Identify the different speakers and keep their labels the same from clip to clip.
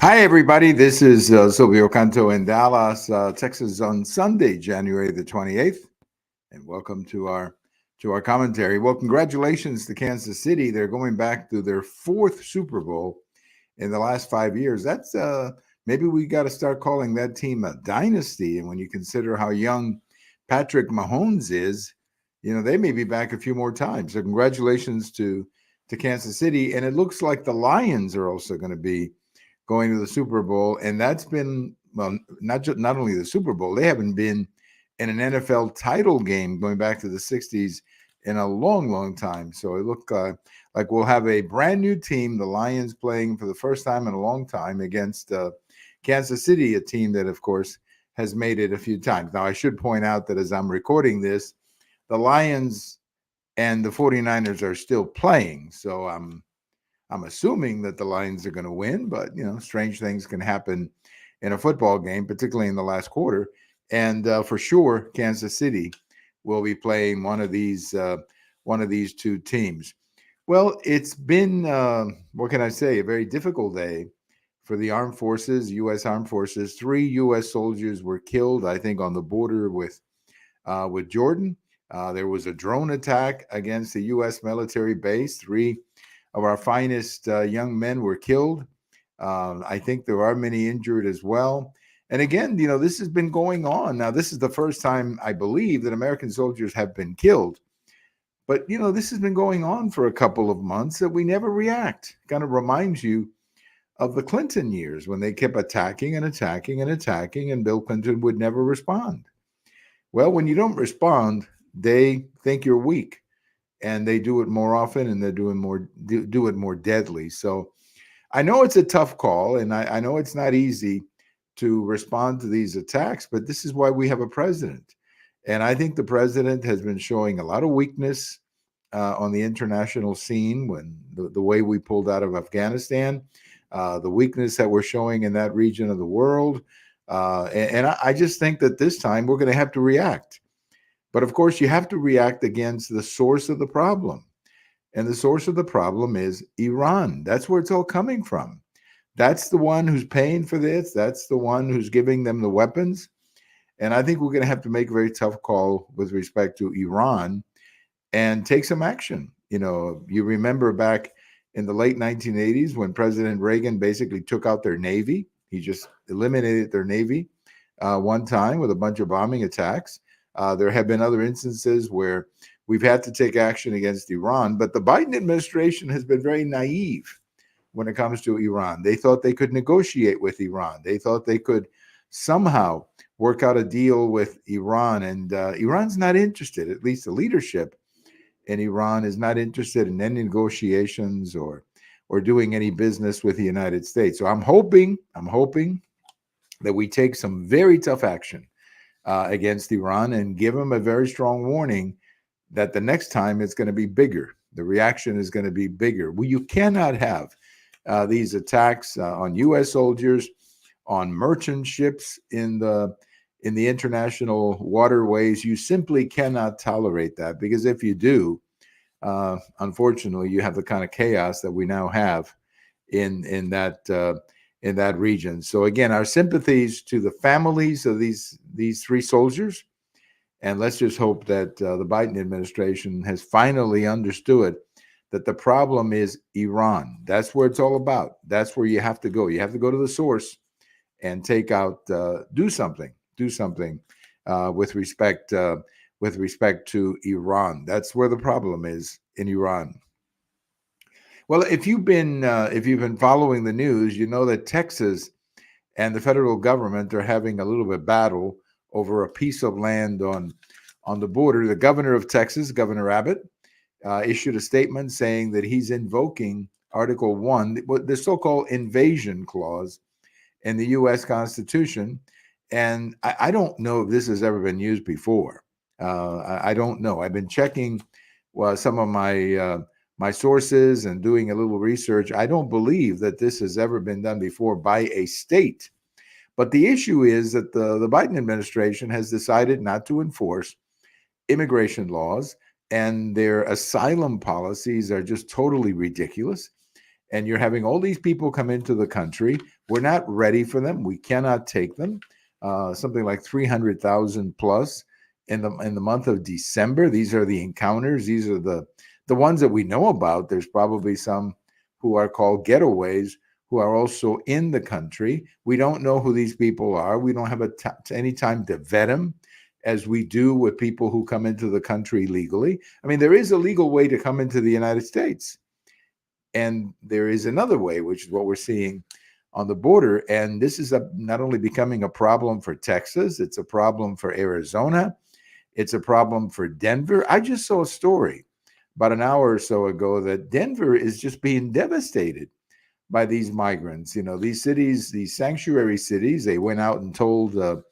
Speaker 1: Hi, everybody. This is Silvio Canto in Dallas, Texas, on Sunday, January the 28th, and welcome to our commentary. Well, congratulations to Kansas City. They're going back to their fourth Super Bowl in the last 5 years. That's maybe we got to start calling that team a dynasty. And when you consider how young Patrick Mahomes is, they may be back a few more times. So congratulations to Kansas City, and it looks like the Lions are also going to be going to the Super Bowl, and that's been well, not only the Super Bowl, they haven't been in an NFL title game going back to the '60s in a long, long time. So it looked like we'll have a brand new team, the Lions, playing for the first time in a long time against Kansas City, a team that, of course, has made it a few times. Now, I should point out that as I'm recording this, the Lions and the 49ers are still playing, so I'm assuming that the Lions are going to win, but strange things can happen in a football game, particularly in the last quarter. And for sure, Kansas City will be playing one of these two teams. Well, it's been what can I say? A very difficult day for the armed forces, U.S. armed forces. 3 U.S. soldiers were killed, I think, on the border with Jordan. There was a drone attack against the U.S. military base. Three of our finest young men were killed. I think there are many injured as well. And again, this has been going on. Now, this is the first time I believe that American soldiers have been killed. But, this has been going on for a couple of months that we never react. Kind of reminds you of the Clinton years when they kept attacking and attacking and attacking, and Bill Clinton would never respond. Well, when you don't respond, they think you're weak, and they do it more often, and they're do it more deadly. So I know it's a tough call, and I know it's not easy to respond to these attacks, but this is why we have a president. And I think the president has been showing a lot of weakness on the international scene when the way we pulled out of Afghanistan, the weakness that we're showing in that region of the world. And I just think that this time we're going to have to react. But of course, you have to react against the source of the problem. And the source of the problem is Iran. That's where it's all coming from. That's the one who's paying for this. That's the one who's giving them the weapons. And I think we're going to have to make a very tough call with respect to Iran and take some action. You remember back in the late 1980s when President Reagan basically took out their Navy. He just eliminated their Navy one time with a bunch of bombing attacks. There have been other instances where we've had to take action against Iran, but the Biden administration has been very naive when it comes to Iran. They thought they could negotiate with Iran. They thought they could somehow work out a deal with Iran, and Iran's not interested. At least the leadership in Iran is not interested in any negotiations or doing any business with the United States. So I'm hoping that we take some very tough action against Iran and give them a very strong warning that the next time it's going to be bigger. The reaction is going to be bigger. Well, you cannot have these attacks on U.S. soldiers, on merchant ships in the international waterways. You simply cannot tolerate that, because if you do, unfortunately, you have the kind of chaos that we now have in that region. So again, our sympathies to the families of these three soldiers. And let's just hope that the Biden administration has finally understood that the problem is Iran. That's where it's all about. That's where you have to go. You have to go to the source and take out, do something with respect to Iran. That's where the problem is, in Iran. Well, if you've been following the news, you know that Texas and the federal government are having a little bit of battle over a piece of land on the border. The governor of Texas, Governor Abbott, issued a statement saying that he's invoking Article 1, the so-called invasion clause in the U.S. Constitution. And I don't know if this has ever been used before. I don't know. I've been checking some of my sources and doing a little research. I don't believe that this has ever been done before by a state. But the issue is that the Biden administration has decided not to enforce immigration laws, and their asylum policies are just totally ridiculous. and you're having all these people come into the country. We're not ready for them. We cannot take them. Something like 300,000 plus in the month of December. These are the encounters. These are the ones that we know about. There's probably some who are called getaways who are also in the country. We don't know who these people are. We don't have any time to vet them as we do with people who come into the country legally. I mean, there is a legal way to come into the United States. And there is another way, which is what we're seeing on the border. And this is not only becoming a problem for Texas, it's a problem for Arizona. It's a problem for Denver. I just saw a story about an hour or so ago that Denver is just being devastated by these migrants. These cities, these sanctuary cities, they went out and told the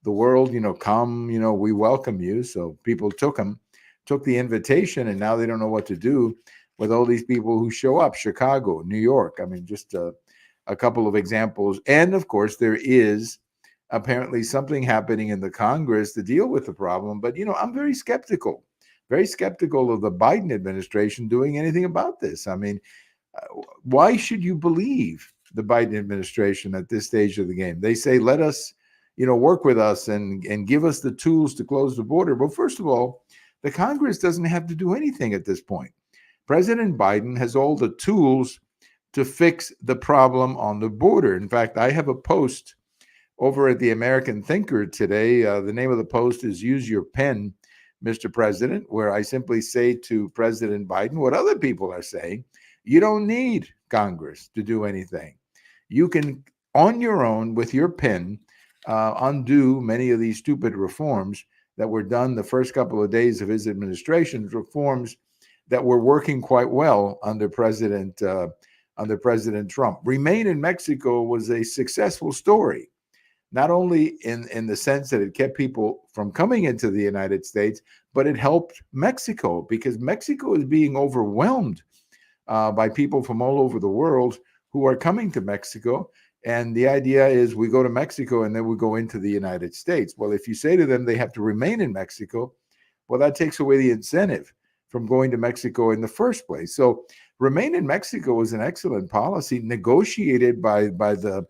Speaker 1: world, come, we welcome you. So people took the invitation, and now they don't know what to do with all these people who show up. Chicago, New York. I mean, just a couple of examples. And of course, there is apparently something happening in the Congress to deal with the problem. But, I'm very skeptical of the Biden administration doing anything about this. I mean, why should you believe the Biden administration at this stage of the game? They say, let us, work with us and give us the tools to close the border. Well, first of all, the Congress doesn't have to do anything at this point. President Biden has all the tools to fix the problem on the border. In fact, I have a post over at the American Thinker today. The name of the post is "Use Your Pen, Mr. President," where I simply say to President Biden what other people are saying. You don't need Congress to do anything. You can, on your own, with your pen, undo many of these stupid reforms that were done the first couple of days of his administration, reforms that were working quite well under President Trump. Remain in Mexico was a successful story, not only in the sense that it kept people from coming into the United States, but it helped Mexico, because Mexico is being overwhelmed by people from all over the world who are coming to Mexico. And the idea is we go to Mexico and then we go into the United States. Well, if you say to them they have to remain in Mexico, well, that takes away the incentive from going to Mexico in the first place. So remain in Mexico is an excellent policy negotiated by the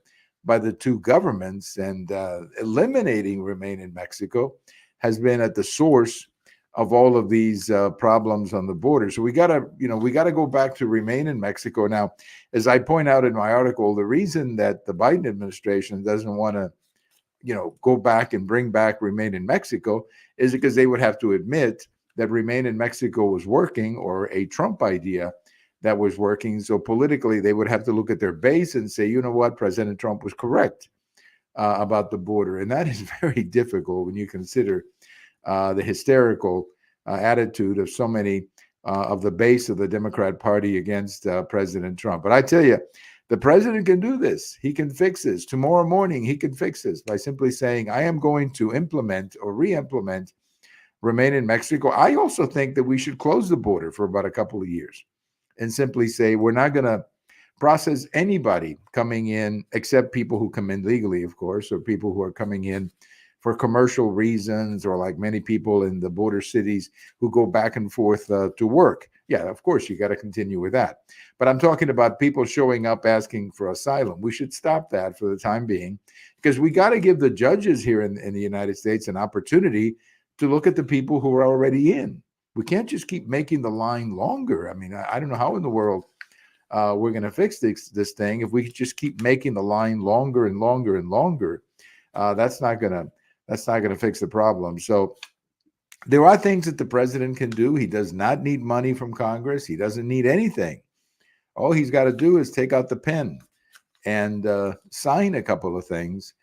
Speaker 1: two governments, and eliminating remain in Mexico has been at the source of all of these problems on the border. So we gotta go back to remain in Mexico. Now, as I point out in my article, the reason that the Biden administration doesn't want to, go back and bring back remain in Mexico is because they would have to admit that remain in Mexico was working, or a Trump idea that was working. So politically, they would have to look at their base and say, you know what, President Trump was correct about the border. And that is very difficult when you consider the hysterical attitude of so many of the base of the Democrat Party against President Trump. But I tell you, the president can do this. He can fix this. Tomorrow morning, he can fix this by simply saying, I am going to implement or re-implement remain in Mexico. I also think that we should close the border for about a couple of years and simply say, we're not going to process anybody coming in except people who come in legally, of course, or people who are coming in for commercial reasons, or like many people in the border cities who go back and forth to work. Yeah, of course, you got to continue with that. But I'm talking about people showing up asking for asylum. We should stop that for the time being, because we got to give the judges here in the United States an opportunity to look at the people who are already in. We can't just keep making the line longer. I mean, I don't know how in the world we're going to fix this thing if we just keep making the line longer and longer and longer. That's not going to fix the problem. So there are things that the president can do. He does not need money from Congress. He doesn't need anything. All he's got to do is take out the pen and sign a couple of things,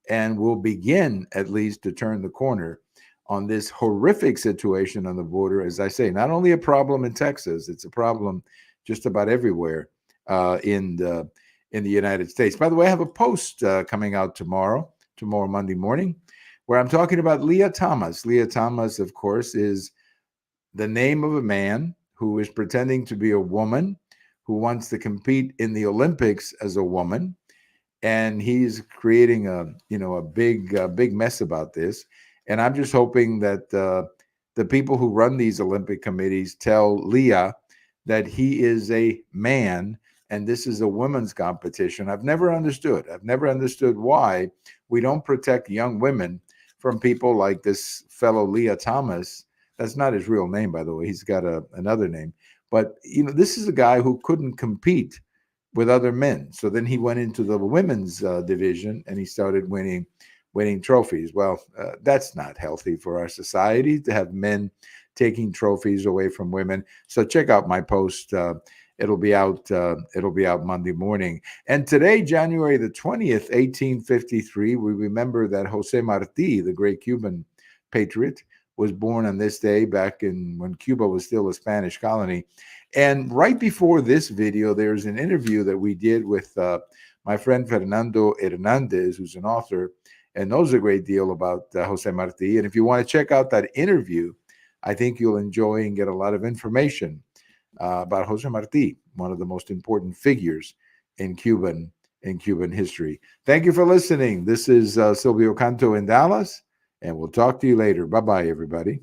Speaker 1: and we'll begin at least to turn the corner on this horrific situation on the border. As I say, not only a problem in Texas, it's a problem just about everywhere in the United States. By the way, I have a post coming out tomorrow Monday morning, where I'm talking about Leah Thomas. Leah Thomas, of course, is the name of a man who is pretending to be a woman who wants to compete in the Olympics as a woman. And he's creating a big mess about this. And I'm just hoping that the people who run these Olympic committees tell Leah that he is a man and this is a women's competition. I've never understood why we don't protect young women from people like this fellow Leah Thomas. That's not his real name, by the way. He's got another name. But this is a guy who couldn't compete with other men. So then he went into the women's division and he started winning trophies. Well, that's not healthy for our society to have men taking trophies away from women. So check out my post. It'll be out Monday morning. And today, January the 20th, 1853, we remember that Jose Marti, the great Cuban patriot, was born on this day back when Cuba was still a Spanish colony. And right before this video, there's an interview that we did with my friend Fernando Hernandez, who's an author and knows a great deal about Jose Marti. And if you want to check out that interview, I think you'll enjoy and get a lot of information about Jose Marti, one of the most important figures in Cuban history. Thank you for listening. This is Silvio Canto in Dallas, and we'll talk to you later. Bye-bye, everybody.